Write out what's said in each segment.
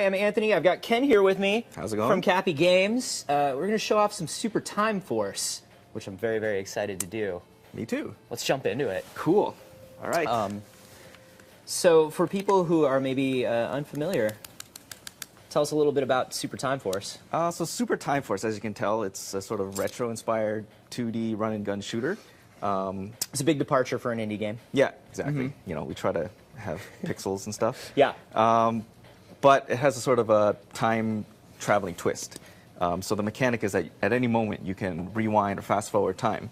I'm Anthony. I've got Ken here with me. How's it going? From Cappy Games. We're going to show off some Super Time Force, which I'm very, very excited to do. Me too. Let's jump into it. Cool. All right. So for people who are maybe unfamiliar, tell us a little bit about Super Time Force. So Super Time Force, as you can tell, it's a sort of retro-inspired 2D run-and-gun shooter. It's a big departure for an indie game. Yeah, exactly. You know, we try to have pixels and stuff. Yeah. But it has a sort of a time-traveling twist. So the mechanic is that at any moment you can rewind or fast-forward time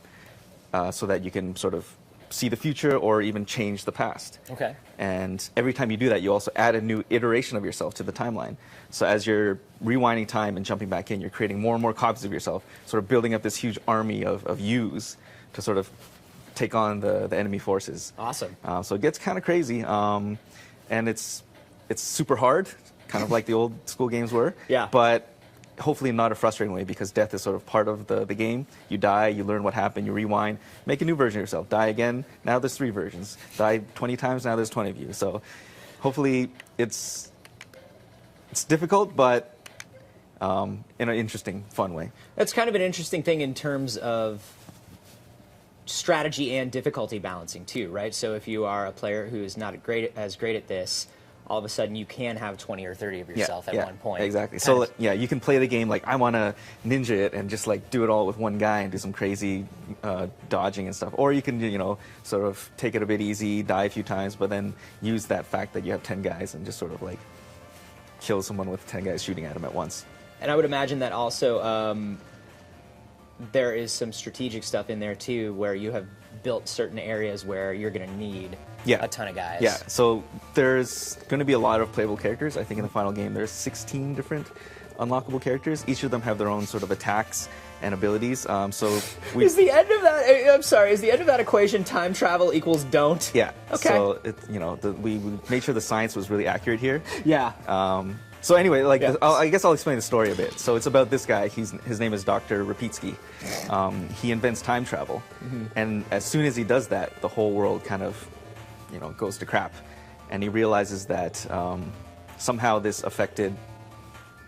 so that you can sort of see the future or even change the past. Okay. And every time you do that, you also add a new iteration of yourself to the timeline. So as you're rewinding time and jumping back in, you're creating more and more copies of yourself, sort of building up this huge army of yous to sort of take on the enemy forces. Awesome. So it gets kind of crazy. And it's super hard, kind of like the old school games were. Yeah. But hopefully not a frustrating way, because death is sort of part of the game. You die, you learn what happened, you rewind, make a new version of yourself. Die again, now there's 3 versions. Die 20 times, now there's 20 of you. So hopefully it's difficult, but in an interesting, fun way. That's kind of an interesting thing in terms of strategy and difficulty balancing too, right? So if you are a player who is not as great at this, all of a sudden you can have 20 or 30 of yourself at one point. Exactly. So yeah, you can play the game like I want to ninja it and just like do it all with one guy and do some crazy dodging and stuff. Or you can, you know, sort of take it a bit easy, die a few times, but then use that fact that you have 10 guys and just sort of like kill someone with 10 guys shooting at them at once. And I would imagine that also there is some strategic stuff in there too, where you have built certain areas where you're going to need a ton of guys. Yeah, so there's going to be a lot of playable characters. I think in the final game there's 16 different unlockable characters. Each of them have their own sort of attacks and abilities. So is the end of that? I'm sorry. Is the end of that equation time travel equals don't? Yeah. Okay. So you know, we made sure the science was really accurate here. Yeah. So anyway, like I guess I'll explain the story a bit. So it's about this guy. His name is Dr. Rapitsky. He invents time travel, and as soon as he does that, the whole world kind of, you know, goes to crap, and he realizes that somehow this affected,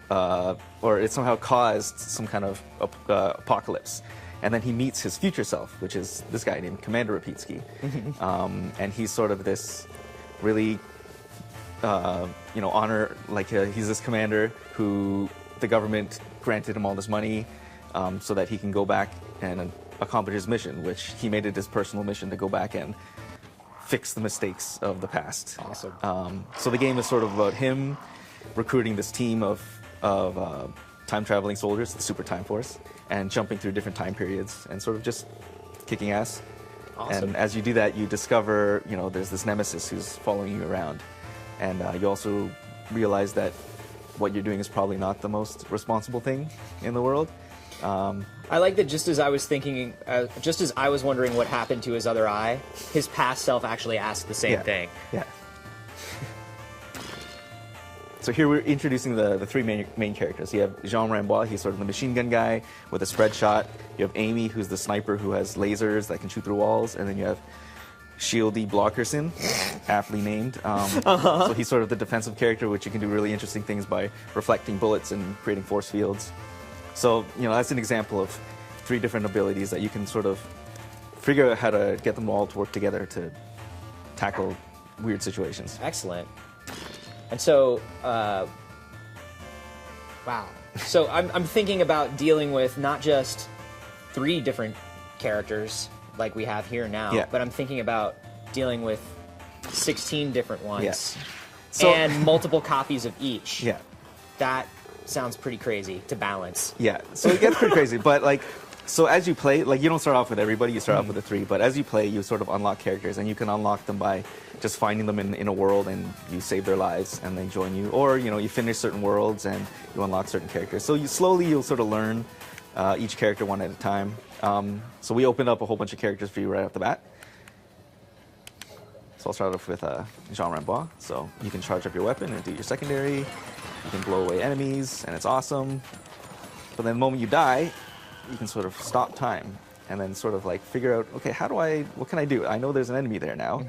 or it somehow caused some kind of apocalypse. And then he meets his future self, which is this guy named Commander Rapitsky, and he's sort of this really you know, he's this commander who the government granted him all this money so that he can go back and accomplish his mission, which he made it his personal mission to go back and fix the mistakes of the past. Awesome. So the game is sort of about him recruiting this team of time-traveling soldiers, the Super Time Force, and jumping through different time periods and sort of just kicking ass. Awesome. And as you do that, you discover, you know, there's this nemesis who's following you around. And you also realize that what you're doing is probably not the most responsible thing in the world. I like that just as I was thinking, just as I was wondering what happened to his other eye, his past self actually asked the same thing. Yeah. So here we're introducing the 3 main characters. You have Jean Rambois, he's sort of the machine gun guy with a spread shot. You have Amy, who's the sniper who has lasers that can shoot through walls. And then you have Shieldy Blockerson, aptly named. So he's sort of the defensive character, which you can do really interesting things by reflecting bullets and creating force fields. So, you know, that's an example of 3 different abilities that you can sort of figure out how to get them all to work together to tackle weird situations. Excellent. And so, wow. So I'm thinking about dealing with not just 3 different characters like we have here now, but I'm thinking about dealing with 16 different ones and multiple copies of each. Yeah. That sounds pretty crazy to balance. Yeah, so it gets pretty crazy, but like, so as you play, like you don't start off with everybody, you start off with the 3, but as you play, you sort of unlock characters, and you can unlock them by just finding them in a world, and you save their lives, and they join you, or, you know, you finish certain worlds, and you unlock certain characters. So you'll sort of learn each character one at a time. So we opened up a whole bunch of characters for you right off the bat. So I'll start off with Jean Rambois. So you can charge up your weapon and do your secondary. You can blow away enemies, and it's awesome. But then the moment you die, you can sort of stop time and then sort of like figure out, okay, what can I do? I know there's an enemy there now.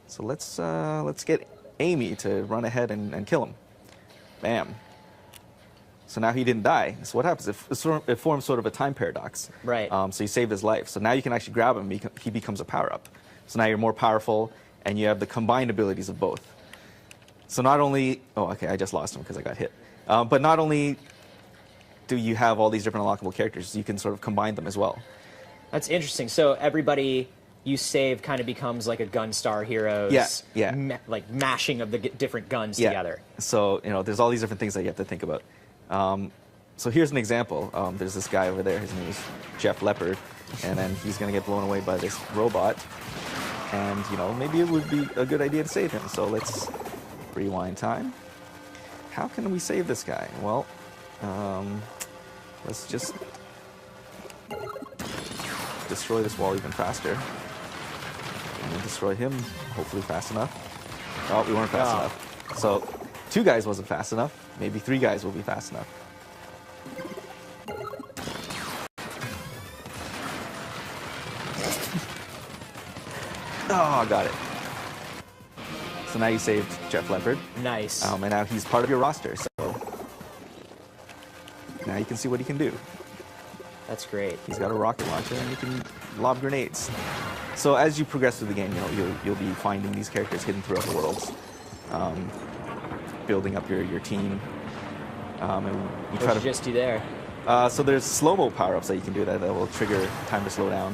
So let's get Amy to run ahead and kill him. Bam. So now he didn't die. So what happens? It forms sort of a time paradox. Right. So you saved his life. So now you can actually grab him. He becomes a power-up. So now you're more powerful, and you have the combined abilities of both. So not only... Oh, okay, I just lost him because I got hit. But not only do you have all these different unlockable characters, you can sort of combine them as well. That's interesting. So everybody you save kind of becomes like a Gunstar Heroes, like mashing of the different guns together. So, there's all these different things that you have to think about. So here's an example. There's this guy over there. His name is Jeff Leopard, and then he's going to get blown away by this robot. And, maybe it would be a good idea to save him. So let's rewind time. How can we save this guy? Well, let's just destroy this wall even faster. And then destroy him, hopefully fast enough. Oh, we weren't fast enough. So 2 guys wasn't fast enough. Maybe 3 guys will be fast enough. Oh, got it. So now you saved Jeff Leopard. Nice. And now he's part of your roster, so now you can see what he can do. That's great. He's got a rocket launcher, and you can lob grenades. So as you progress through the game, you'll be finding these characters hidden throughout the worlds, building up your team. And you try to just do there. So there's slow-mo power-ups that you can do that will trigger time to slow down,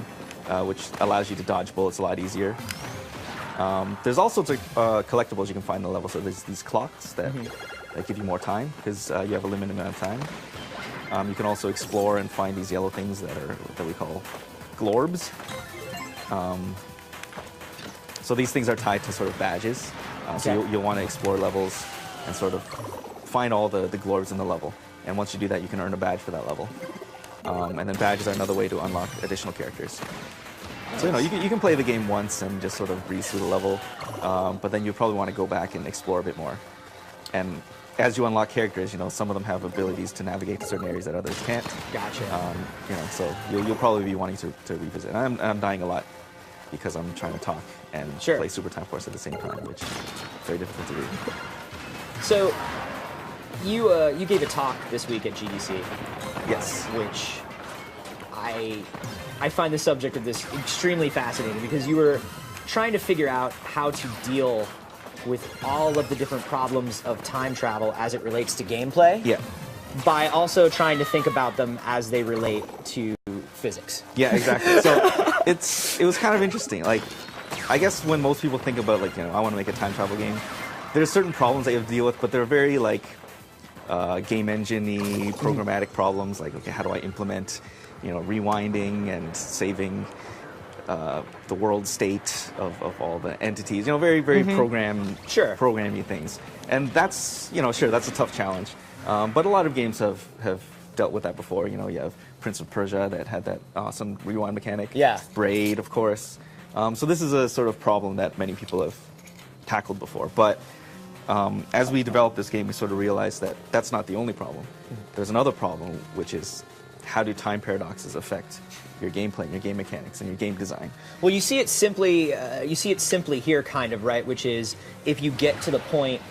which allows you to dodge bullets a lot easier. There's all sorts of collectibles you can find in the level. So there's these clocks that give you more time because you have a limited amount of time. You can also explore and find these yellow things that we call glorbs. So these things are tied to sort of badges. So you'll want to explore levels and sort of find all the glorbs in the level. And once you do that, you can earn a badge for that level. And then badges are another way to unlock additional characters. So you can play the game once and just sort of breeze through the level, but then you probably want to go back and explore a bit more. And as you unlock characters, some of them have abilities to navigate to certain areas that others can't. Gotcha. So you'll probably be wanting to revisit. And I'm dying a lot because I'm trying to talk and play Super Time Force at the same time, which is very difficult to do. So you gave a talk this week at GDC. Yes. Which I find the subject of this extremely fascinating because you were trying to figure out how to deal with all of the different problems of time travel as it relates to gameplay. Yeah. By also trying to think about them as they relate to physics. Yeah, exactly. So it was kind of interesting. Like, I guess when most people think about I want to make a time travel game, there's certain problems that you have to deal with, but they're very game engine-y, programmatic problems. Like, okay, how do I implement rewinding and saving the world state of all the entities, very, very programmy things. And that's, sure, that's a tough challenge. But a lot of games have dealt with that before. You have Prince of Persia that had that awesome rewind mechanic. Yeah. Braid, of course. So this is a sort of problem that many people have tackled before. But as we developed this game, we sort of realized that that's not the only problem. There's another problem, which is how do time paradoxes affect your gameplay, and your game mechanics, and your game design? Well, you see it simply here, kind of, right? Which is if you get to the point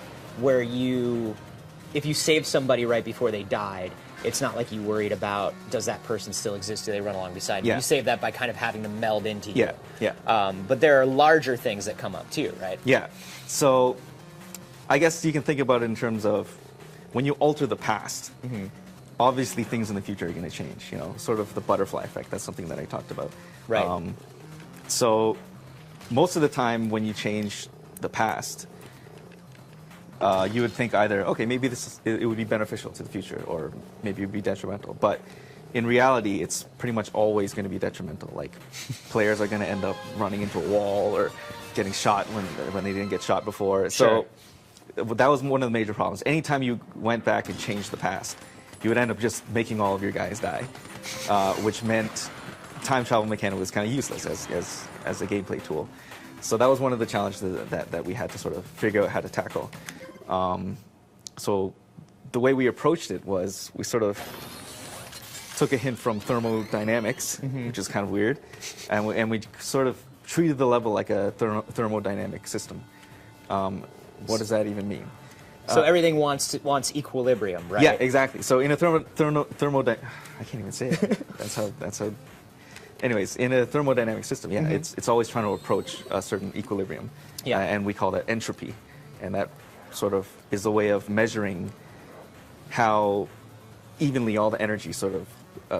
where if you save somebody right before they died, it's not like you worried about does that person still exist? Do they run along beside you? You save that by kind of having them meld into you. Yeah. But there are larger things that come up too, right? Yeah. So I guess you can think about it in terms of when you alter the past. Obviously, things in the future are going to change, sort of the butterfly effect. That's something that I talked about. Right. So most of the time when you change the past, you would think either, okay, maybe it would be beneficial to the future, or maybe it would be detrimental. But in reality, it's pretty much always going to be detrimental. Like, players are going to end up running into a wall or getting shot when they didn't get shot before. Sure. So that was one of the major problems. Anytime you went back and changed the past, you would end up just making all of your guys die, which meant time travel mechanic was kind of useless as a gameplay tool. So that was one of the challenges that we had to sort of figure out how to tackle. So the way we approached it was we sort of took a hint from thermodynamics, which is kind of weird, and we sort of treated the level like a thermodynamic system. What does that even mean? So everything wants equilibrium, right? Yeah, exactly. So in a I can't even say it. That's how. Anyways, in a thermodynamic system, yeah, it's always trying to approach a certain equilibrium. Yeah. And we call that entropy, and that sort of is a way of measuring how evenly all the energy sort of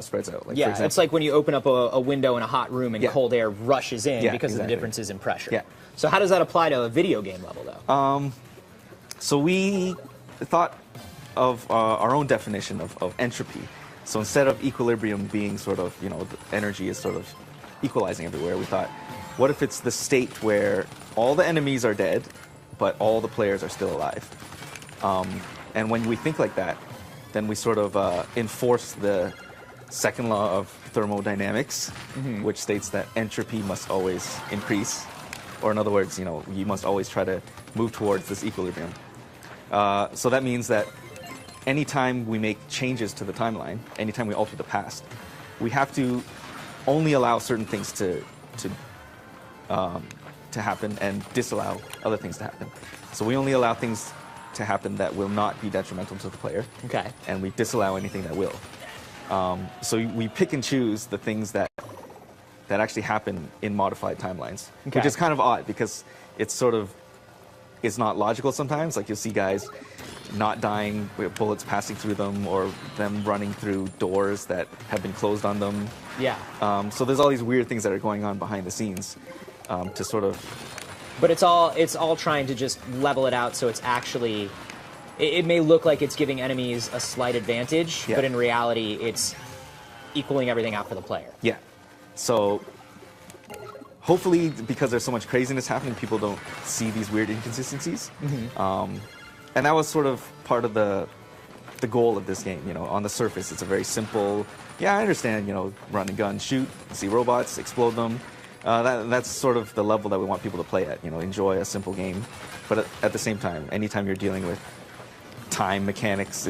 spreads out. Like, Yeah, for example, it's like when you open up a window in a hot room and cold air rushes in because of the exactly. differences in pressure. Yeah. So how does that apply to a video game level, though? So we thought of our own definition of entropy. So instead of equilibrium being sort of, the energy is sort of equalizing everywhere, we thought, what if it's the state where all the enemies are dead, but all the players are still alive? And when we think like that, then we sort of enforce the second law of thermodynamics, which states that entropy must always increase. Or in other words, you must always try to move towards this equilibrium. So that means that anytime we make changes to the timeline, anytime we alter the past, we have to only allow certain things to happen and disallow other things to happen. So we only allow things to happen that will not be detrimental to the player. Okay. And we disallow anything that will. So we pick and choose the things that actually happen in modified timelines, which is kind of odd because it's not logical sometimes. Like you'll see guys not dying with bullets passing through them, or them running through doors that have been closed on them. Yeah. So there's all these weird things that are going on behind the scenes to sort of. But it's all trying to just level it out, so it's actually. It may look like it's giving enemies a slight advantage, but in reality, it's equaling everything out for the player. Yeah. So hopefully, because there's so much craziness happening, people don't see these weird inconsistencies. And that was sort of part of the goal of this game. On the surface, it's a very simple. Yeah, I understand. Run and gun, shoot, see robots, explode them. That's sort of the level that we want people to play at. Enjoy a simple game, but at the same time, anytime you're dealing with time mechanics,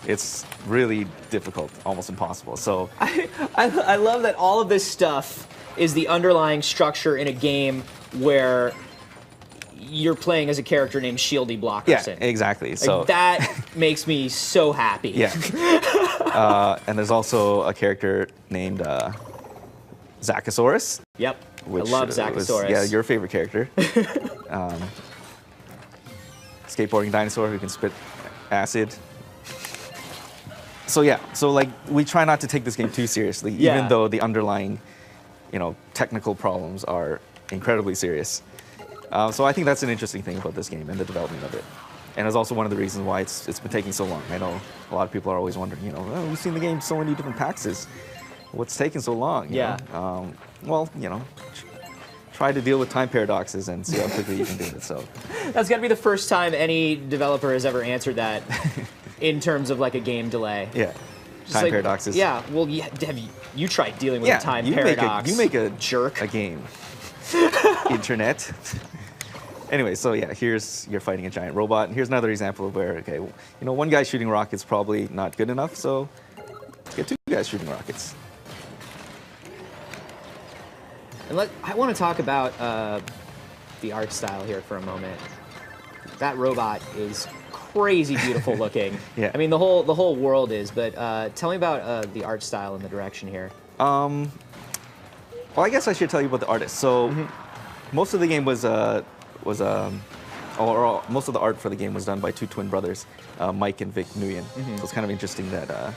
it's really difficult, almost impossible. So I love that all of this stuff is the underlying structure in a game where you're playing as a character named Shieldy Blockerson. Yeah, exactly. So that makes me so happy. Yeah. And there's also a character named Zachosaurus. Yep. I love Zachosaurus. Yeah, your favorite character. Skateboarding dinosaur who can spit acid. So yeah, we try not to take this game too seriously, even though the underlying, technical problems are incredibly serious. So I think that's an interesting thing about this game and the development of it. And it's also one of the reasons why it's been taking so long. I know a lot of people are always wondering, we've seen the game so many different PAXs. What's taking so long? You know? Well, try to deal with time paradoxes and see how quickly you can do it. So that's got to be the first time any developer has ever answered that in terms of like a game delay. Yeah. Time paradoxes. Yeah. Well, have you tried dealing with a time paradox? You make a jerk. A game. Internet. Anyway, so yeah, you're fighting a giant robot, and here's another example of where, one guy shooting rockets probably not good enough, so let's get two guys shooting rockets. And I want to talk about the art style here for a moment. That robot is crazy beautiful looking. Yeah. I mean, the whole world is, but tell me about the art style and the direction here. Well, I guess I should tell you about the artist. So most of the game most of the art for the game was done by two twin brothers, Mike and Vic Nguyen. So it's kind of interesting that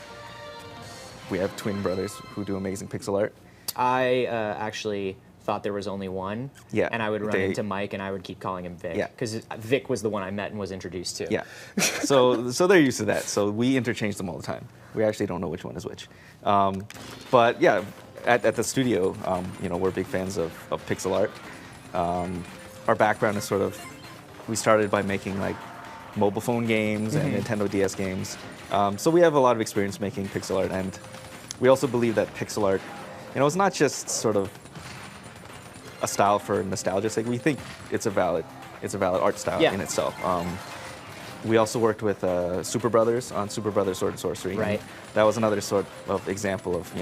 we have twin brothers who do amazing pixel art. I actually thought there was only one, and I would run into Mike and I would keep calling him Vic, because Vic was the one I met and was introduced to. Yeah, so they're used to that. So we interchange them all the time. We actually don't know which one is which. But yeah, at the studio, we're big fans of pixel art. Our background is we started by making mobile phone games and Nintendo DS games. So we have a lot of experience making pixel art, and we also believe that pixel art, it's not just sort of a style for nostalgia's sake. We think it's a valid art style in itself. We also worked with Super Brothers on Super Brothers Sword and Sorcery. Right. And that was another sort of example of,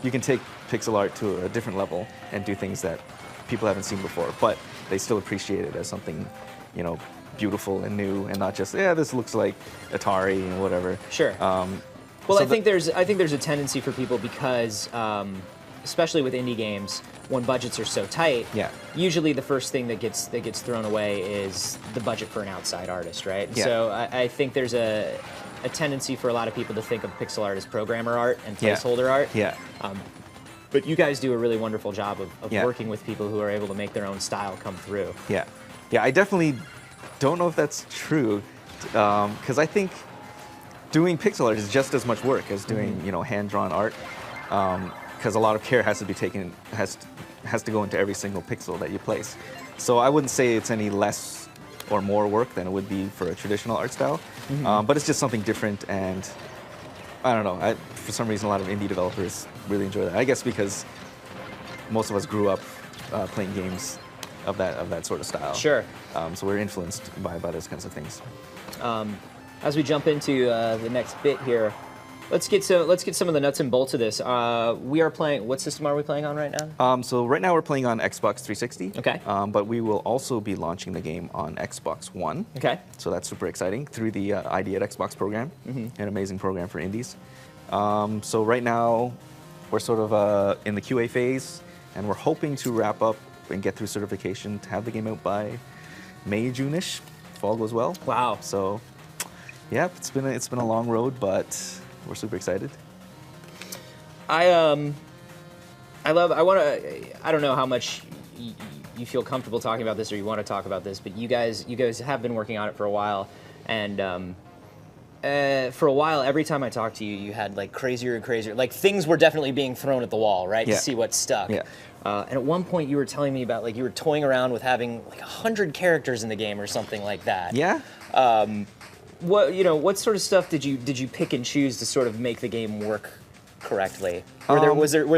you can take pixel art to a different level and do things that people haven't seen before, but they still appreciate it as something, beautiful and new, and not just this looks like Atari and whatever. Sure. Well, so I think there's a tendency for people because, especially with indie games, when budgets are so tight, usually the first thing that gets thrown away is the budget for an outside artist, right? Yeah. So I think there's a tendency for a lot of people to think of pixel art as programmer art and placeholder art. Yeah. But you guys do a really wonderful job of working with people who are able to make their own style come through. Yeah. Yeah, I definitely don't know if that's true, because I think doing pixel art is just as much work as doing hand-drawn art, because a lot of care has to be taken, has to go into every single pixel that you place. So I wouldn't say it's any less or more work than it would be for a traditional art style, but it's just something different, and I don't know. For some reason, a lot of indie developers really enjoy that. I guess because most of us grew up playing games of that sort of style. Sure. So we're influenced by those kinds of things. As we jump into the next bit here, let's get some of the nuts and bolts of this. We are playing. What system are we playing on right now? So right now we're playing on Xbox 360. Okay. But we will also be launching the game on Xbox One. Okay. So that's super exciting through the ID at Xbox program, an amazing program for indies. So right now we're sort of in the QA phase, and we're hoping to wrap up and get through certification to have the game out by May, June-ish, if all goes well. Wow. So, yeah, it's been a long road, but we're super excited. I don't know how much you feel comfortable talking about this or you want to talk about this, but you guys have been working on it for a while, and for a while, every time I talked to you, you had like crazier and crazier, like things were definitely being thrown at the wall, right? Yeah. To see what stuck. Yeah. And at one point you were telling me about like you were toying around with having like 100 characters in the game or something like that. Yeah. What sort of stuff did you pick and choose to sort of make the game work correctly? Were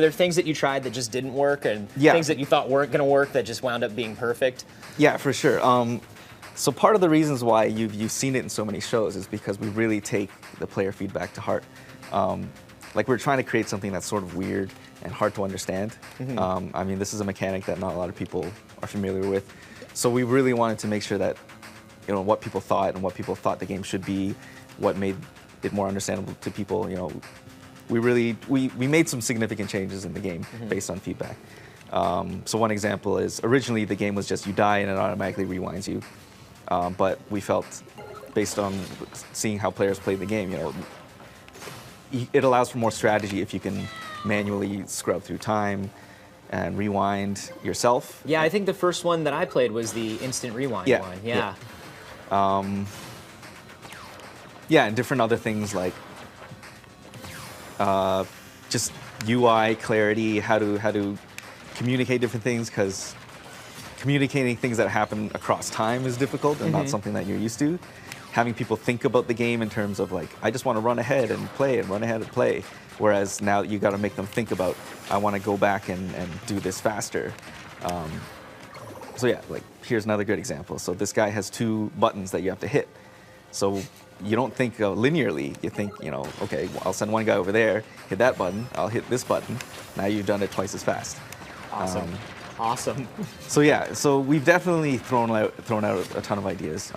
there things that you tried that just didn't work, and things that you thought weren't going to work that just wound up being perfect? Yeah, for sure. So part of the reasons why you've seen it in so many shows is because we really take the player feedback to heart. Like we're trying to create something that's sort of weird and hard to understand. I mean, this is a mechanic that not a lot of people are familiar with. So we really wanted to make sure that what people thought and what people thought the game should be, what made it more understandable to people. We made some significant changes in the game based on feedback. So one example is originally the game was just you die and it automatically rewinds you. But we felt, based on seeing how players play the game, it allows for more strategy if you can manually scrub through time and rewind yourself. Yeah, I think the first one that I played was the instant rewind one. Yeah. And different other things like just UI clarity, how to communicate different things, because communicating things that happen across time is difficult and not something that you're used to. Having people think about the game in terms of like, I just want to run ahead and play and run ahead and play. Whereas now you got to make them think about, I want to go back and do this faster. So yeah, like here's another good example. So this guy has 2 buttons that you have to hit. So you don't think linearly. You think, okay, I'll send one guy over there, hit that button, I'll hit this button. Now you've done it twice as fast. Awesome. Awesome. So yeah, so we've definitely thrown out a ton of ideas.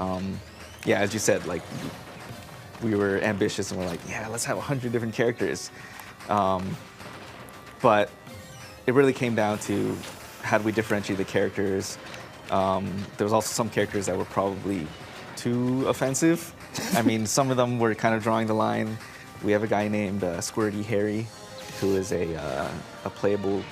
Yeah, as you said, like we were ambitious and we're like, yeah, let's have 100 different characters. But it really came down to how do we differentiate the characters. There was also some characters that were probably too offensive. I mean, some of them were kind of drawing the line. We have a guy named Squirty Harry, who is a playable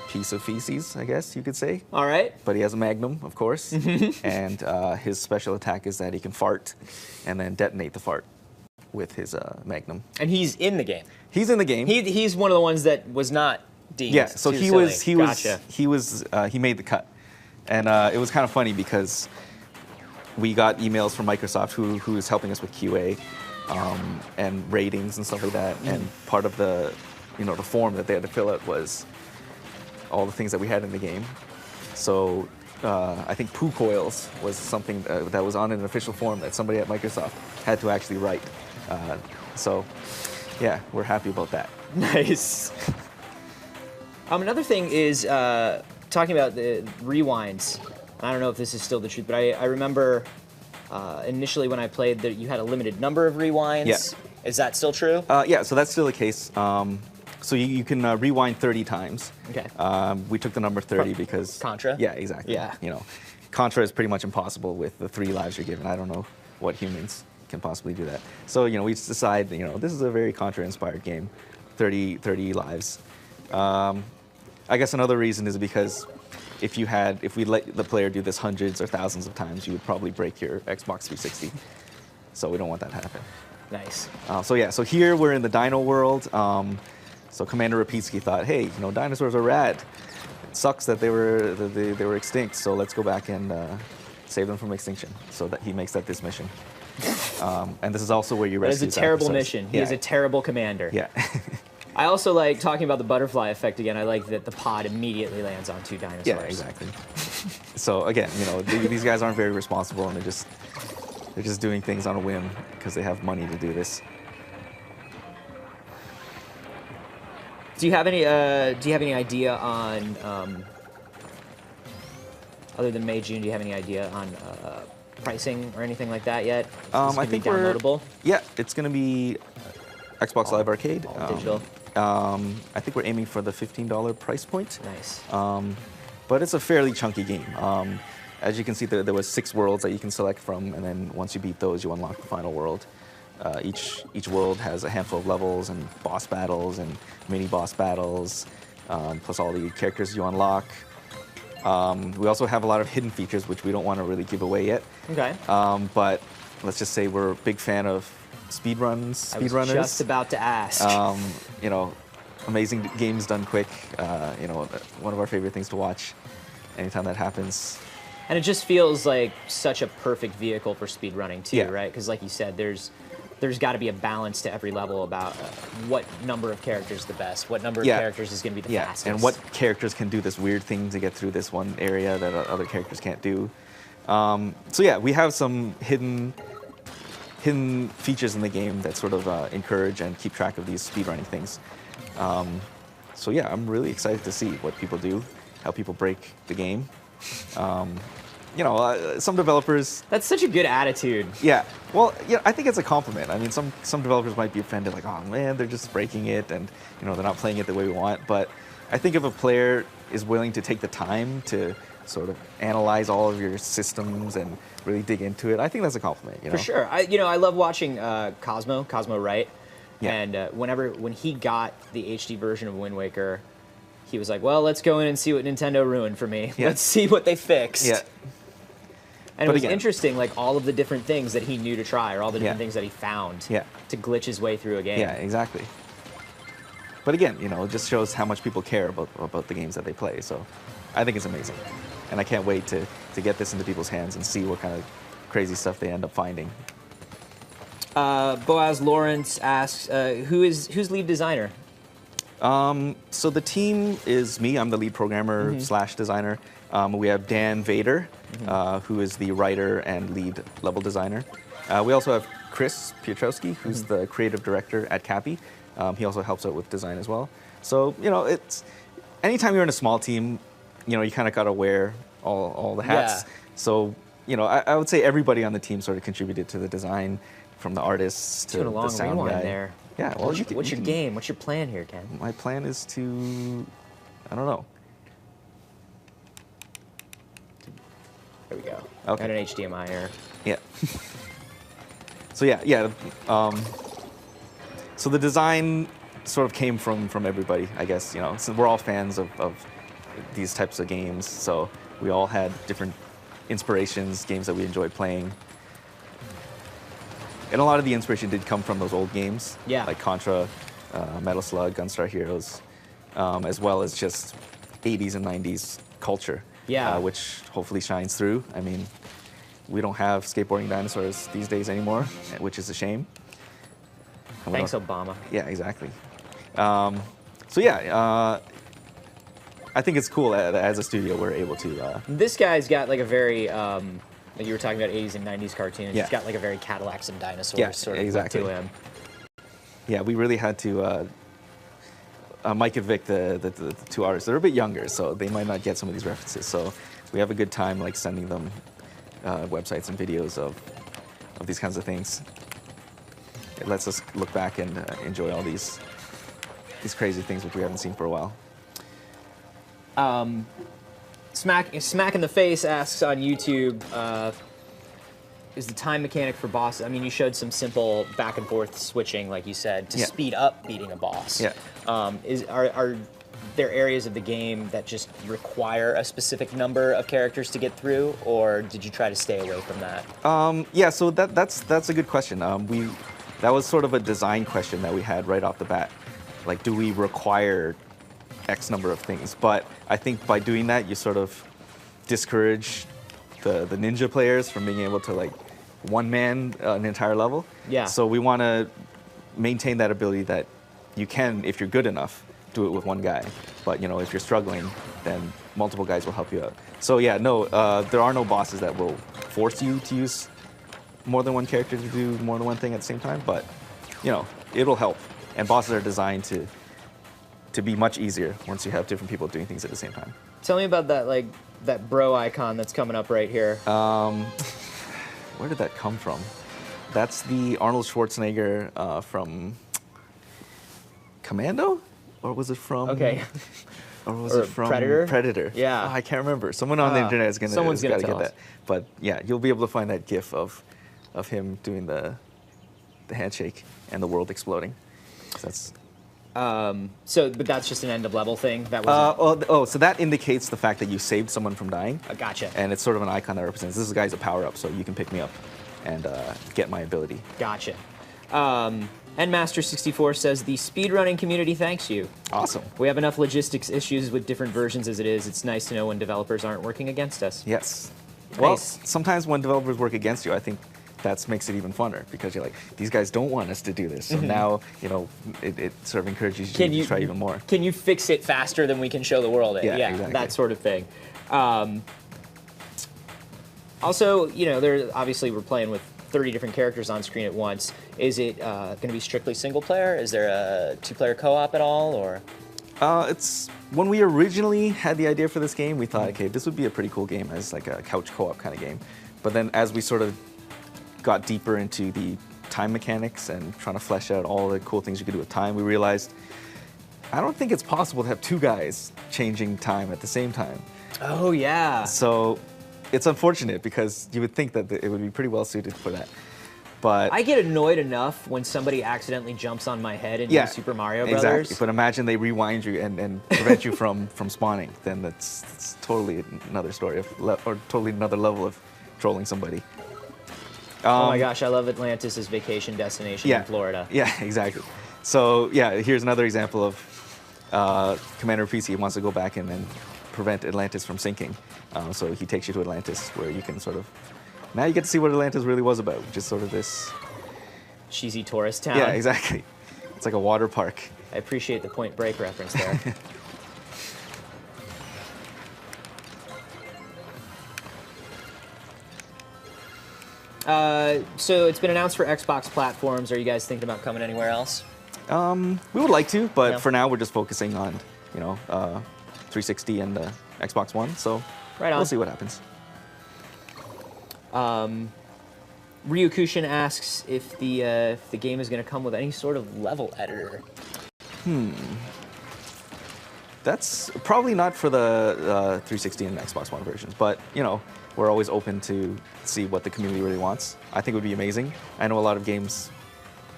piece of feces, I guess you could say. All right. But he has a magnum, of course. And his special attack is that he can fart and then detonate the fart with his magnum. And he's in the game. He's in the game. He's one of the ones that was not deemed. Yeah, so he made the cut. And it was kind of funny because we got emails from Microsoft who is helping us with QA and ratings and stuff like that. And part of the the form that they had to fill out was all the things that we had in the game. So I think poo coils was something that was on an official form that somebody at Microsoft had to actually write. So yeah, we're happy about that. Nice. Another thing is talking about the rewinds. I don't know if this is still the truth, but I remember initially when I played that you had a limited number of rewinds. Yeah. Is that still true? Yeah, so that's still the case. So you can rewind 30 times. Okay. We took the number 30 because... Contra? Yeah, exactly. Yeah. You know, Contra is pretty much impossible with the 3 lives you're given. I don't know what humans can possibly do that. So, you know, we just decide, you know, this is a very Contra-inspired game, 30 lives. I guess another reason is because if we let the player do this hundreds or thousands of times, you would probably break your Xbox 360. So we don't want that to happen. Nice. So here we're in the dino world. So Commander Rapitsky thought, hey, you know, dinosaurs are rad. It sucks that they were extinct, so let's go back and save them from extinction. So that he makes that this mission. And this is also where you rescue. It's a terrible mission. He is a terrible commander. Yeah. I also like talking about the butterfly effect again. I like that the pod immediately lands on 2 dinosaurs. Yeah, exactly. So again, you know, these guys aren't very responsible, and they're just doing things on a whim because they have money to do this. Do you have any idea on other than May June? Do you have any idea on pricing or anything like that yet? I think downloadable. Yeah, it's going to be Xbox Live Arcade. Digital. I think we're aiming for the $15 price point. Nice. But it's a fairly chunky game. As you can see, there was 6 worlds that you can select from, and then once you beat those, you unlock the final world. Each world has a handful of levels and boss battles and mini boss battles, plus all the characters you unlock. We also have a lot of hidden features, which we don't want to really give away yet. Okay. But let's just say we're a big fan of speedrunners. I was just about to ask. You know, amazing games done quick. You know, one of our favorite things to watch anytime that happens. And it just feels like such a perfect vehicle for speedrunning too, Yeah. right? Because like you said, there's got to be a balance to every level about what number of characters is the best, what number of characters is going to be the fastest. And what characters can do this weird thing to get through this one area that other characters can't do. So yeah, we have some hidden features in the game that sort of encourage and keep track of these speedrunning things. So yeah, I'm really excited to see what people do, how people break the game. You know, some developers... That's such a good attitude. Yeah. Well, yeah, I think it's a compliment. I mean, some developers might be offended, like, oh man, they're just breaking it, and you know, they're not playing it the way we want. But I think if a player is willing to take the time to sort of analyze all of your systems and really dig into it, I think that's a compliment. You know? For sure. I love watching Cosmo Wright. Yeah. And when he got the HD version of Wind Waker, he was like, well, let's go in and see what Nintendo ruined for me. Yeah. Let's see what they fixed. Yeah. And it was interesting, like all of the different things that he knew to try, or all the different things that he found to glitch his way through a game. Yeah, exactly. But again, you know, it just shows how much people care about the games that they play. So I think it's amazing. And I can't wait to get this into people's hands and see what kind of crazy stuff they end up finding. Boaz Lawrence asks, who's lead designer? So the team is me. I'm the lead programmer / designer. We have Dan Vader, who is the writer and lead level designer. We also have Chris Piotrowski, who's the creative director at Cappy. He also helps out with design as well. So, you know, it's anytime you're in a small team, you know, you kind of got to wear all the hats. Yeah. So, you know, I would say everybody on the team sort of contributed to the design, from the artists to the sound guy. There. Yeah. Well, what's your game? What's your plan here, Ken? My plan is to, I don't know. There we go. Okay. And an HDMI error. Yeah. So yeah. So the design sort of came from everybody, I guess. You know, so we're all fans of these types of games, so we all had different inspirations, games that we enjoyed playing. And a lot of the inspiration did come from those old games, like Contra, Metal Slug, Gunstar Heroes, as well as just 80s and 90s culture, which hopefully shines through. I mean, we don't have skateboarding dinosaurs these days anymore, which is a shame. Thanks, Obama. Yeah, exactly. So yeah, I think it's cool that as a studio we're able to... This guy's got like a very... like you were talking about 80s and 90s cartoons. Yeah. He's got like a very Cadillacs and dinosaurs sort of look to him. Yeah, we really had to... Mike and Vic, the two artists, they're a bit younger, so they might not get some of these references. So we have a good time like sending them websites and videos of these kinds of things. It lets us look back and enjoy all these crazy things which we haven't seen for a while. Smack in the Face asks on YouTube, is the time mechanic for bosses? I mean, you showed some simple back and forth switching, like you said, to speed up beating a boss. Yeah. Are there areas of the game that just require a specific number of characters to get through, or did you try to stay away from that? Yeah, so that's a good question. That was sort of a design question that we had right off the bat. Like, do we require X number of things? But I think by doing that, you sort of discourage the ninja players from being able to like one-man an entire level. Yeah. So we want to maintain that ability that you can, if you're good enough, do it with one guy. But if you're struggling, then multiple guys will help you out. So yeah, no, there are no bosses that will force you to use more than one character to do more than one thing at the same time. But it'll help. And bosses are designed to be much easier once you have different people doing things at the same time. Tell me about that bro icon that's coming up right here. Where did that come from? That's the Arnold Schwarzenegger from Commando? Or was it from... Okay. Or was it from Predator? Predator. Yeah. Oh, I can't remember. Someone on the internet is going to get us. that. But yeah, you'll be able to find that GIF of him doing the handshake and the world exploding. So that's... but that's just an end of level thing? That was so that indicates the fact that you saved someone from dying. Gotcha. And it's sort of an icon that represents, this guy's a power-up, so you can pick me up and get my ability. Gotcha. And Master64 says, the speedrunning community thanks you. Awesome. We have enough logistics issues with different versions as it is. It's nice to know when developers aren't working against us. Yes. Nice. Well, sometimes when developers work against you, I think that makes it even funner because you're like, these guys don't want us to do this. So now, it sort of encourages you to try even more. Can you fix it faster than we can show the world it? Yeah, exactly. That sort of thing. Also, obviously we're playing with 30 different characters on screen at once. Is it going to be strictly single player? Is there a two-player co-op at all, or? It's when we originally had the idea for this game, we thought, okay, this would be a pretty cool game as like a couch co-op kind of game. But then as we sort of got deeper into the time mechanics and trying to flesh out all the cool things you could do with time, we realized I don't think it's possible to have two guys changing time at the same time. Oh yeah. So it's unfortunate because you would think that it would be pretty well suited for that. But I get annoyed enough when somebody accidentally jumps on my head in New Super Mario Brothers. Exactly. But imagine they rewind you and prevent you from spawning. Then that's totally another story or totally another level of trolling somebody. Oh my gosh, I love Atlantis' vacation destination in Florida. Yeah, exactly. So yeah, here's another example of Commander Rapisi wants to go back and prevent Atlantis from sinking. So he takes you to Atlantis, where you can sort of... Now you get to see what Atlantis really was about, which is sort of this... cheesy tourist town. Yeah, exactly. It's like a water park. I appreciate the Point Break reference there. So it's been announced for Xbox platforms. Are you guys thinking about coming anywhere else? We would like to, but for now we're just focusing on, 360 and Xbox One. So we'll see what happens. Ryukushin asks if the game is going to come with any sort of level editor. That's probably not for the 360 and Xbox One versions, but we're always open to see what the community really wants. I think it would be amazing. I know a lot of games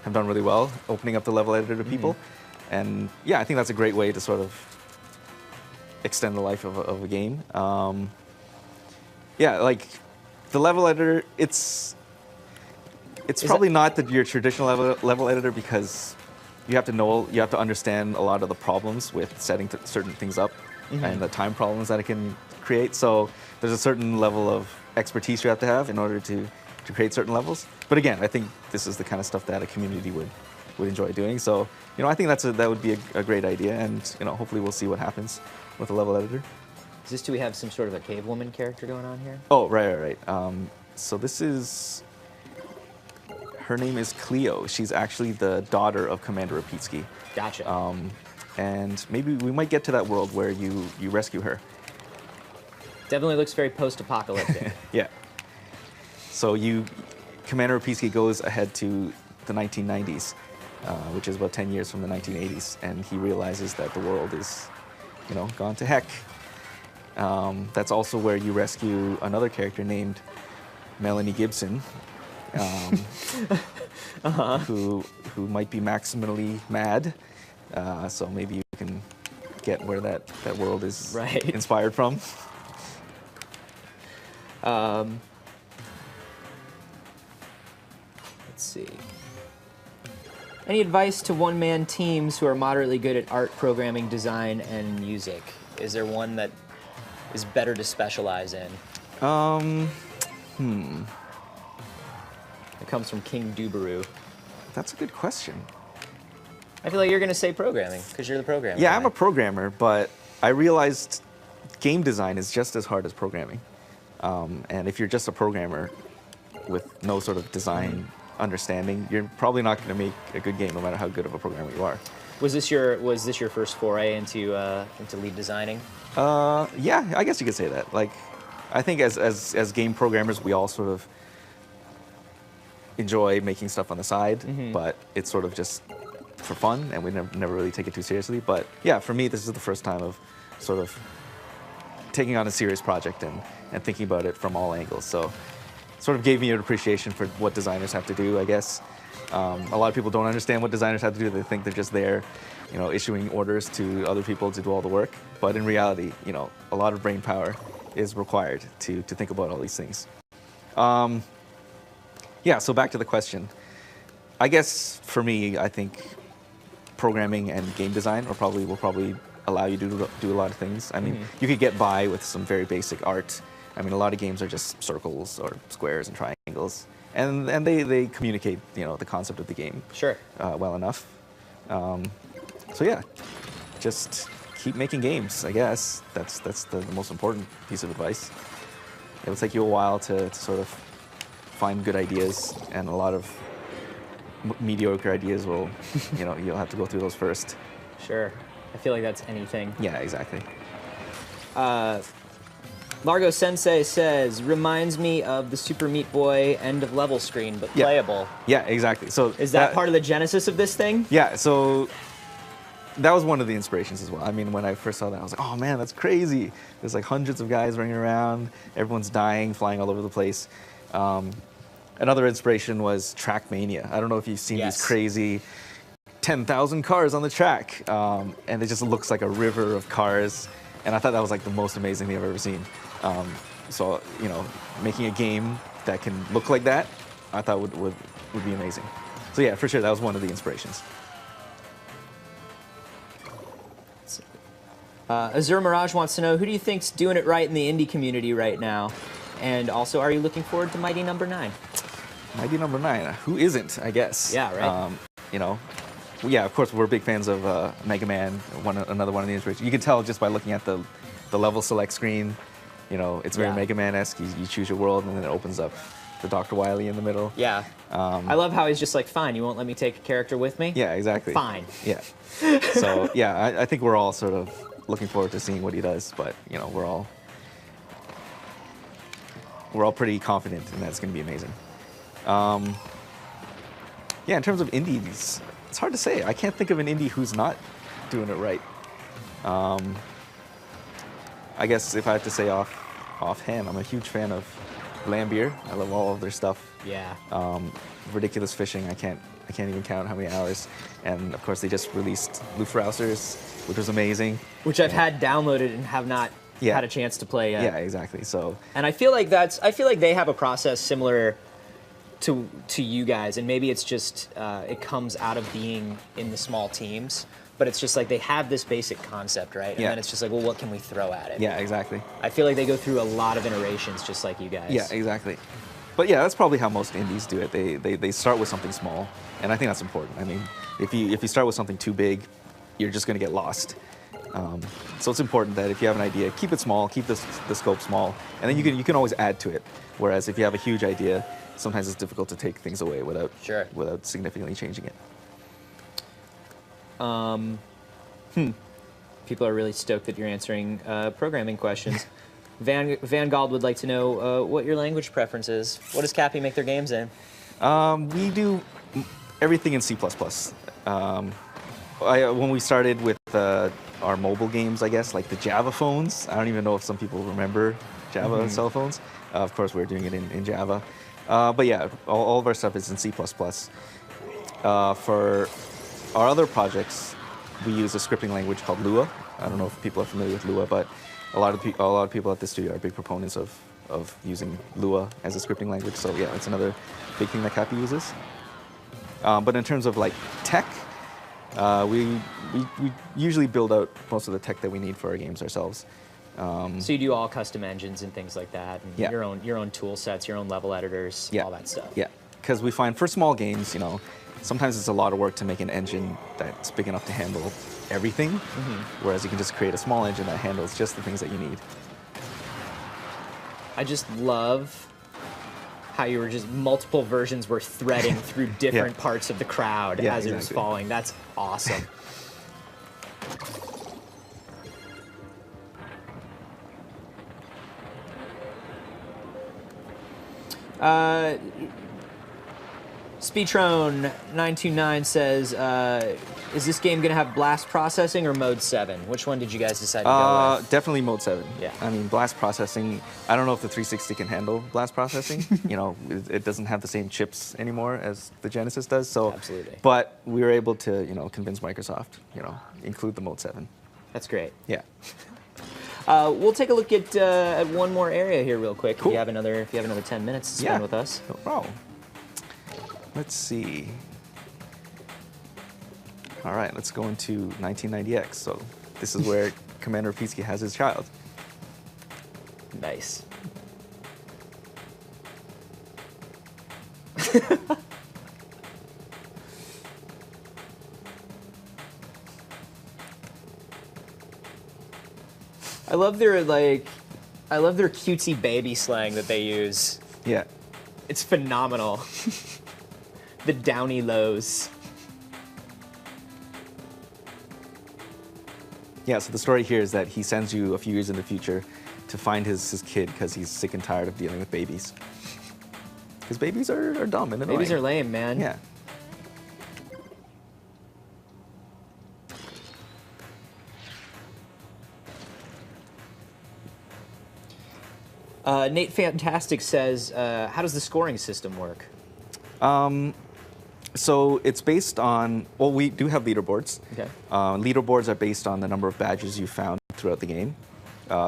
have done really well opening up the level editor to people, and yeah, I think that's a great way to sort of extend the life of a game. Yeah, like the level editor, it's probably not your traditional level editor because you have to understand a lot of the problems with setting certain things up and the time problems that it can create. So there's a certain level of expertise you have to have in order to create certain levels. But again, I think this is the kind of stuff that a community would enjoy doing. So I think that would be a great idea, and hopefully we'll see what happens with a level editor. Is this, do we have some sort of a cave woman character going on here? Oh, right. So this is... Her name is Cleo. She's actually the daughter of Commander Rapitsky. Gotcha. And maybe we might get to that world where you rescue her. Definitely looks very post-apocalyptic. Yeah. So Commander Rapitsky goes ahead to the 1990s, which is about 10 years from the 1980s, and he realizes that the world is, gone to heck. That's also where you rescue another character named Melanie Gibson, who might be maximally mad. So maybe you can get where that world is inspired from. Let's see. Any advice to one-man teams who are moderately good at art, programming, design, and music? Is there one that is better to specialize in? It comes from King Dubaru. That's a good question. I feel like you're going to say programming, because you're the programmer. Yeah, I'm a programmer, but I realized game design is just as hard as programming. And if you're just a programmer with no sort of design understanding, you're probably not going to make a good game, no matter how good of a programmer you are. Was this your first foray into lead designing? Yeah, I guess you could say that. Like, I think as game programmers, we all sort of enjoy making stuff on the side, but it's sort of just for fun, and we never really take it too seriously. But yeah, for me, this is the first time of sort of taking on a serious project and thinking about it from all angles. So sort of gave me an appreciation for what designers have to do, I guess. A lot of people don't understand what designers have to do. They think they're just there, issuing orders to other people to do all the work. But in reality, a lot of brain power is required to think about all these things. Yeah, so back to the question. I guess for me, I think programming and game design will probably allow you to do a lot of things. I mean, you could get by with some very basic art. I mean, a lot of games are just circles or squares and triangles, and they communicate, the concept of the game well enough. So yeah, just keep making games. I guess that's the most important piece of advice. It'll take you a while to sort of find good ideas, and a lot of mediocre ideas will, you'll have to go through those first. Sure. I feel like that's anything. Yeah, exactly. Largo Sensei says, reminds me of the Super Meat Boy end of level screen, but playable. Yeah, exactly. So is that part of the genesis of this thing? Yeah, so that was one of the inspirations as well. I mean, when I first saw that, I was like, oh man, that's crazy. There's like hundreds of guys running around, everyone's dying, flying all over the place. Another inspiration was Trackmania. I don't know if you've seen these crazy 10,000 cars on the track, and it just looks like a river of cars. And I thought that was like the most amazing thing I've ever seen. So, making a game that can look like that, I thought would be amazing. So yeah, for sure, that was one of the inspirations. Azure Mirage wants to know, who do you think's doing it right in the indie community right now? And also, are you looking forward to Mighty Number 9? Mighty Number 9, who isn't, I guess. Yeah, right. Yeah, of course, we're big fans of Mega Man, another one of the inspirations. You can tell just by looking at the level select screen. It's very Mega Man-esque. You choose your world, and then it opens up the Dr. Wily in the middle. Yeah. I love how he's just like, fine, you won't let me take a character with me? Yeah, exactly. Fine. Yeah. So, yeah, I think we're all sort of looking forward to seeing what he does, but, we're all pretty confident in that it's going to be amazing. Yeah, in terms of indies, it's hard to say. I can't think of an indie who's not doing it right. I guess if I have to say offhand, I'm a huge fan of Vlambeer. I love all of their stuff. Yeah. Ridiculous Fishing. I can't even count how many hours. And of course, they just released Lufrausers, which was amazing. Which I've had downloaded and have not had a chance to play yet. Yeah, exactly. So. And I feel like they have a process similar to you guys, and maybe it's just it comes out of being in the small teams, but it's just like they have this basic concept, right? And then it's just like, well, what can we throw at it? Yeah, exactly. I feel like they go through a lot of iterations, just like you guys. Yeah, exactly. But yeah, that's probably how most indies do it. They start with something small, and I think that's important. I mean, if you start with something too big, you're just going to get lost. So it's important that if you have an idea, keep it small, keep the scope small, and then you can always add to it. Whereas if you have a huge idea, sometimes it's difficult to take things away without significantly changing it. People are really stoked that you're answering programming questions. Vanguard would like to know what your language preference is. What does Cappy make their games in? We do everything in C++. When we started with our mobile games, I guess, like the Java phones, I don't even know if some people remember Java cell phones. Of course, we're doing it in Java. But yeah, all of our stuff is in C++. For our other projects, we use a scripting language called Lua. I don't know if people are familiar with Lua, but a lot of people at the studio are big proponents of using Lua as a scripting language. So yeah, it's another big thing that Cappy uses. But in terms of like tech, we usually build out most of the tech that we need for our games ourselves. So you do all custom engines and things like that, and yeah. your own tool sets, your own level editors, yeah. all that stuff. Yeah, because we find for small games, sometimes it's a lot of work to make an engine that's big enough to handle everything, whereas you can just create a small engine that handles just the things that you need. I just love how you were just multiple versions were threading through different parts of the crowd as it was falling. That's awesome. Speedtrone929 says, is this game going to have blast processing or mode 7? Which one did you guys decide to go with? Definitely mode 7. Yeah. I mean, blast processing, I don't know if the 360 can handle blast processing. It doesn't have the same chips anymore as the Genesis does. So, absolutely. But we were able to, convince Microsoft, include the mode 7. That's great. Yeah. We'll take a look at one more area here real quick. Cool. If you have another 10 minutes to spend with us. No problem. Let's see. All right, let's go into 1990X. So this is where Commander Rapitsky has his child. Nice. I love their cutesy baby slang that they use. Yeah. It's phenomenal. The downy lows. Yeah, so the story here is that he sends you a few years in the future to find his kid because he's sick and tired of dealing with babies. Because babies are dumb and annoying. Babies are lame, man. Yeah. Nate Fantastic says, how does the scoring system work? So it's based on, well, we do have leaderboards. Okay. Leaderboards are based on the number of badges you found throughout the game.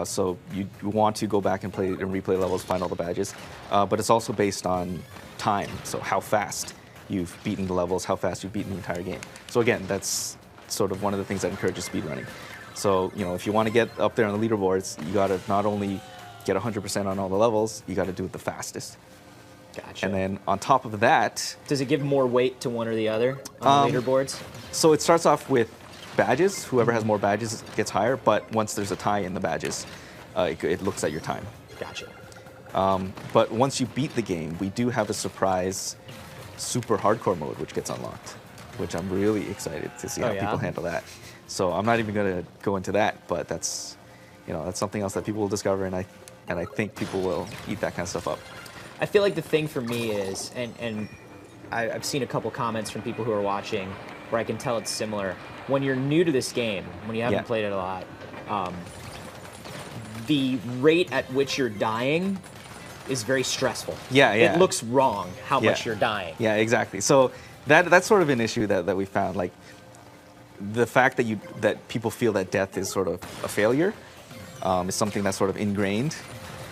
So you want to go back and replay levels, find all the badges. But it's also based on time, so how fast you've beaten the levels, how fast you've beaten the entire game. So again, that's sort of one of the things that encourages speedrunning. So, if you want to get up there on the leaderboards, you got to not only get 100% on all the levels, you got to do it the fastest. Gotcha. And then on top of that... Does it give more weight to one or the other on the leaderboards? So it starts off with badges. Whoever has more badges gets higher, but once there's a tie in the badges, it looks at your time. Gotcha. But once you beat the game, we do have a surprise super hardcore mode which gets unlocked, which I'm really excited to see how people handle that. So I'm not even going to go into that, but that's something else that people will discover, and I think people will eat that kind of stuff up. I feel like the thing for me is, and I've seen a couple comments from people who are watching where I can tell it's similar. When you're new to this game, when you haven't played it a lot, the rate at which you're dying is very stressful. Yeah. It looks wrong how much you're dying. Yeah, exactly. So that's sort of an issue that we found. Like the fact that people feel that death is sort of a failure is something that's sort of ingrained,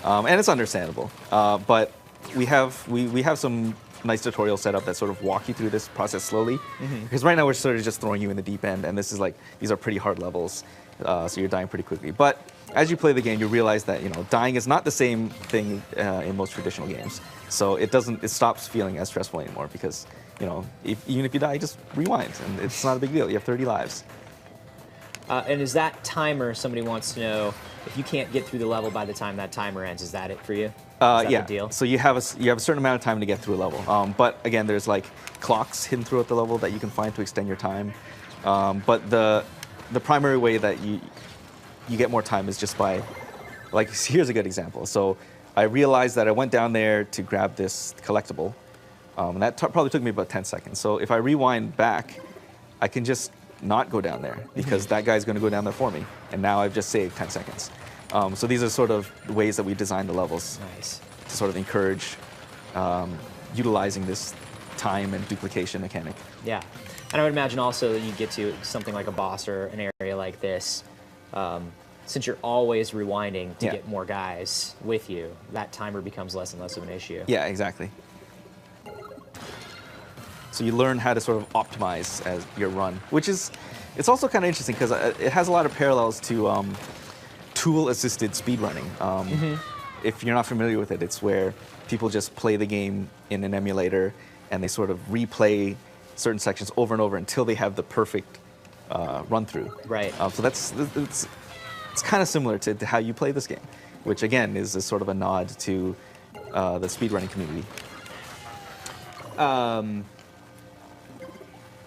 and it's understandable. But we have some nice tutorials set up that sort of walk you through this process slowly. Because right now we're sort of just throwing you in the deep end, and these are pretty hard levels, so you're dying pretty quickly. But as you play the game, you realize that dying is not the same thing in most traditional games. So it stops feeling as stressful anymore because even if you die, just rewind, and it's not a big deal. You have 30 lives. And is that timer? Somebody wants to know if you can't get through the level by the time that timer ends. Is that it for you? Is that the deal? So you have a certain amount of time to get through a level. But again, there's like clocks hidden throughout the level that you can find to extend your time. But the primary way that you get more time is just by like, here's a good example. So I realized that I went down there to grab this collectible, and that probably took me about 10 seconds. So if I rewind back, I can just not go down there because that guy's going to go down there for me, and now I've just saved 10 seconds. So these are sort of ways that we design the levels to sort of encourage utilizing this time and duplication mechanic. Yeah, and I would imagine also that you get to something like a boss or an area like this, since you're always rewinding to get more guys with you, that timer becomes less and less of an issue. Yeah, exactly. So you learn how to sort of optimize as your run, which is, it's also kind of interesting because it has a lot of parallels to tool-assisted speedrunning. If you're not familiar with it, it's where people just play the game in an emulator and they sort of replay certain sections over and over until they have the perfect run-through. Right. So it's kind of similar to how you play this game, which again is a sort of a nod to the speedrunning community.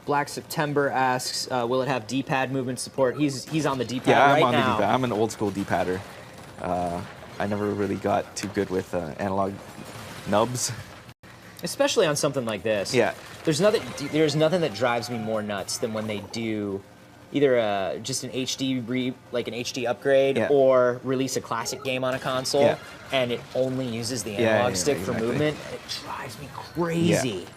Black September asks, will it have D-pad movement support? He's on the D-pad yeah, right I'm on now. the D-pad. I'm an old school D-padder. I never really got too good with analog nubs. Especially on something like this. Yeah. There's nothing that drives me more nuts than when they do either just an HD upgrade or release a classic game on a console and it only uses the analog stick for movement. It drives me crazy.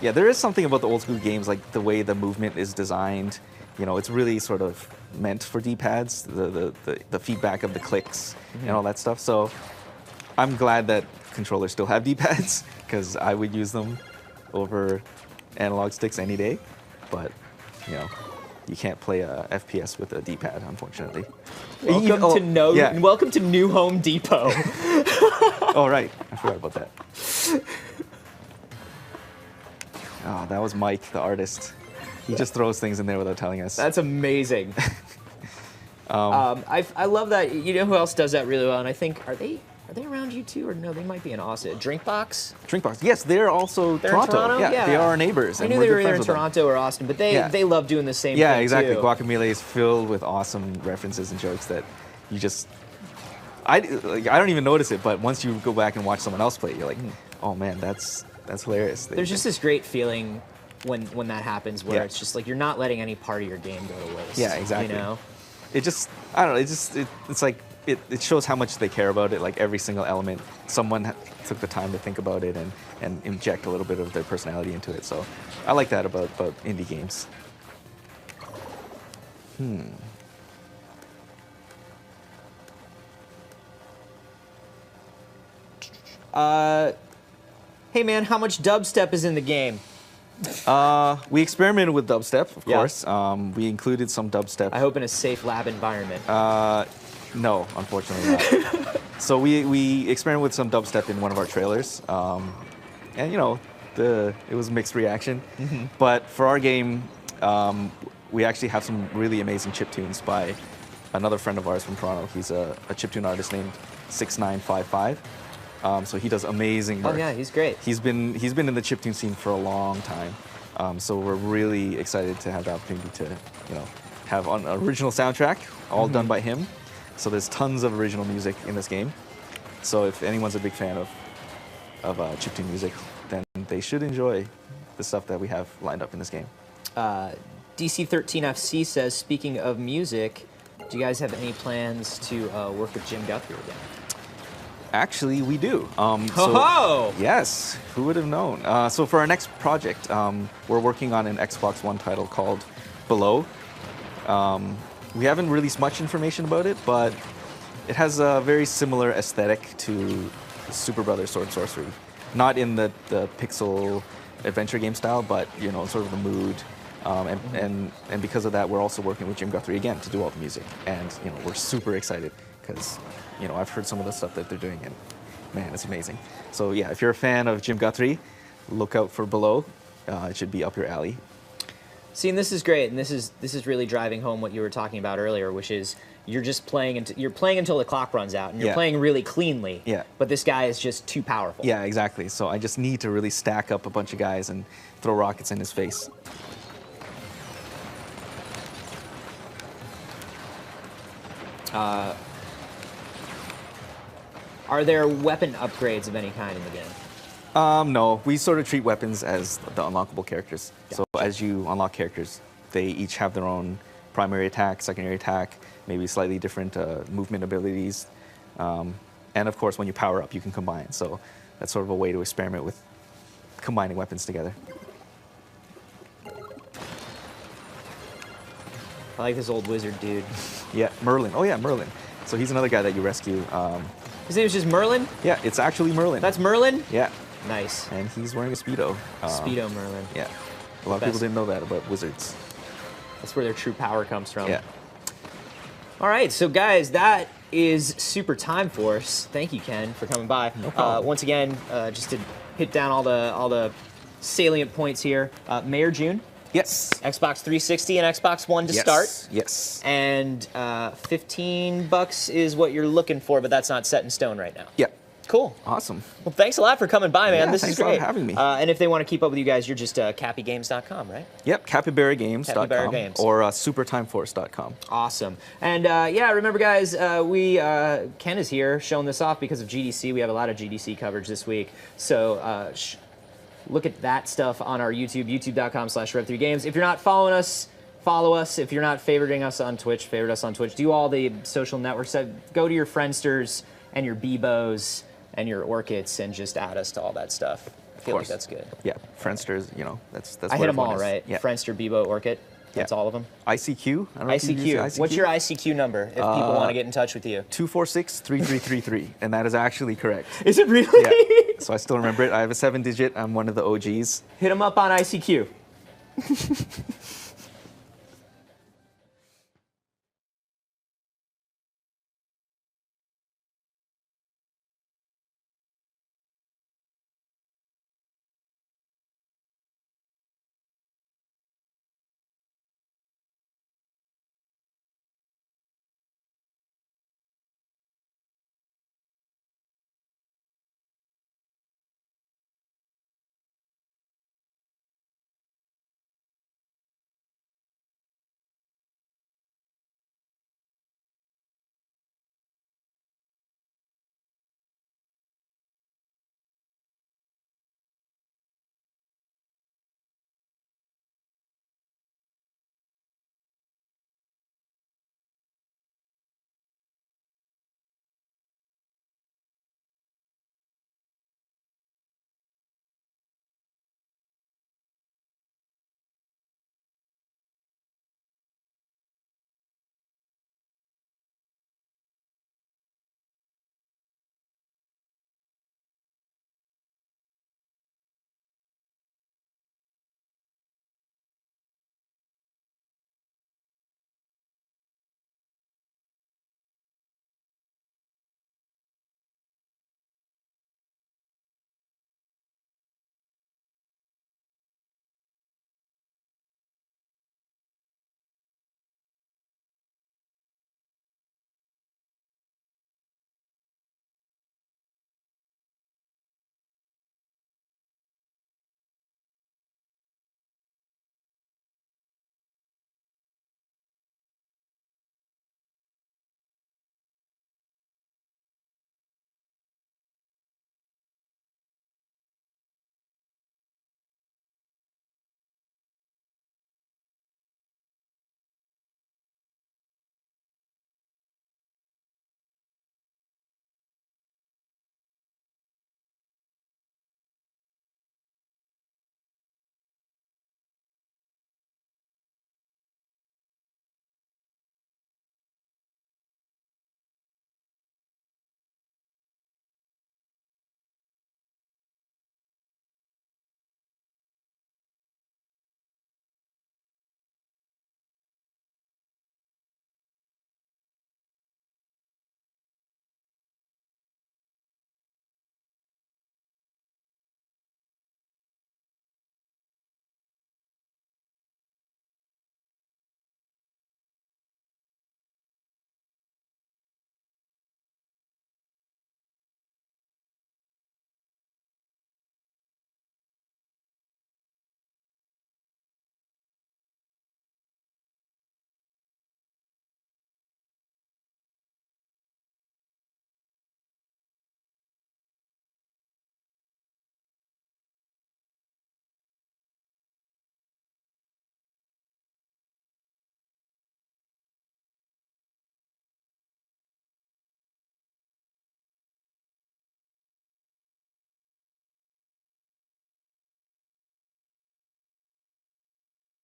Yeah, there is something about the old school games, like the way the movement is designed. You know, it's really sort of meant for D-pads, the feedback of the clicks and all that stuff. So I'm glad that controllers still have D-pads because I would use them over analog sticks any day. But, you know, you can't play a FPS with a D-pad, unfortunately. Welcome to New Home Depot. Oh, right. I forgot about that. Oh, that was Mike, the artist. He just throws things in there without telling us. That's amazing. I love that. You know who else does that really well? And I think, are they around you too? Or no, they might be in Austin. Drinkbox? Drinkbox. Yes, they're also Toronto. Yeah, they are our neighbors. I knew they were either in Toronto or Austin, but they love doing the same thing Yeah, exactly. too. Guacamelee is filled with awesome references and jokes that you just... I don't even notice it, but once you go back and watch someone else play it, you're like, oh man, that's hilarious. There's just this great feeling when that happens where it's just like you're not letting any part of your game go to waste. Yeah, exactly. You know? It just, I don't know, it's like, it shows how much they care about it, like every single element. Someone took the time to think about it and inject a little bit of their personality into it. So I like that about indie games. Hey man, how much dubstep is in the game? We experimented with dubstep, of course. We included some dubstep. I hope in a safe lab environment. No, unfortunately not. So we experimented with some dubstep in one of our trailers, and you know, it was mixed reaction. But for our game, we actually have some really amazing chiptunes by another friend of ours from Toronto. He's a chiptune artist named 6955. So he does amazing work. Oh yeah, he's great. He's been in the chiptune scene for a long time. So we're really excited to have the opportunity to, you know, have an original soundtrack, all done by him. So there's tons of original music in this game. So if anyone's a big fan of chiptune music, then they should enjoy the stuff that we have lined up in this game. DC13FC says, speaking of music, do you guys have any plans to work with Jim Guthrie again? Actually, we do. Yes, who would have known? So for our next project, we're working on an Xbox One title called Below. We haven't released much information about it, but it has a very similar aesthetic to Super Brothers Sword and Sorcery. Not in the pixel adventure game style, but you know, sort of the mood. And because of that, we're also working with Jim Guthrie again to do all the music. And you know, we're super excited because you know, I've heard some of the stuff that they're doing, and man, it's amazing. So yeah, if you're a fan of Jim Guthrie, look out for Below. It should be up your alley. See, and this is great, and this is really driving home what you were talking about earlier, which is you're just playing until the clock runs out, and you're playing really cleanly. Yeah. But this guy is just too powerful. Yeah, exactly. So I just need to really stack up a bunch of guys and throw rockets in his face. Are there weapon upgrades of any kind in the game? No, we sort of treat weapons as the unlockable characters. Gotcha. So as you unlock characters, they each have their own primary attack, secondary attack, maybe slightly different movement abilities. And of course, when you power up, you can combine. So that's sort of a way to experiment with combining weapons together. I like this old wizard dude. Yeah, Merlin. Oh yeah, Merlin. So he's another guy that you rescue. His name is just Merlin? Yeah, it's actually Merlin. That's Merlin? Yeah. Nice. And he's wearing a Speedo. Speedo Merlin. Yeah. A lot of people didn't know that about wizards. That's where their true power comes from. Yeah. All right, so guys, that is Super Time Force. Thank you, Ken, for coming by. No problem. Once again, just to hit down all the salient points here. May or June? Yes. Xbox 360 and Xbox One to start. Yes. And $15 is what you're looking for, but that's not set in stone right now. Yeah. Cool. Awesome. Well, thanks a lot for coming by, man. Yeah, this is thanks a lot great. for having me. And if they want to keep up with you guys, you're just cappygames.com, right? Yep, capybaragames.com Capybara Games. or supertimeforce.com. Awesome. And yeah, remember, guys, Ken is here showing this off because of GDC. We have a lot of GDC coverage this week. So look at that stuff on our YouTube, youtube.com/rev3games. If you're not following us, follow us. If you're not favoriting us on Twitch, favorite us on Twitch. Do all the social networks. Go to your Friendsters and your Bebos and your Orchids and just add us to all that stuff. I feel like that's good. Yeah, Friendsters, that's I hit them all, right? Yeah. Friendster, Bebo, Orchid. That's all of them. ICQ. I don't know if you use ICQ. What's your ICQ number if people want to get in touch with you? 246-3333, and that is actually correct. Is it really? Yeah. So I still remember it. I have a 7-digit. I'm one of the OGs. Hit them up on ICQ.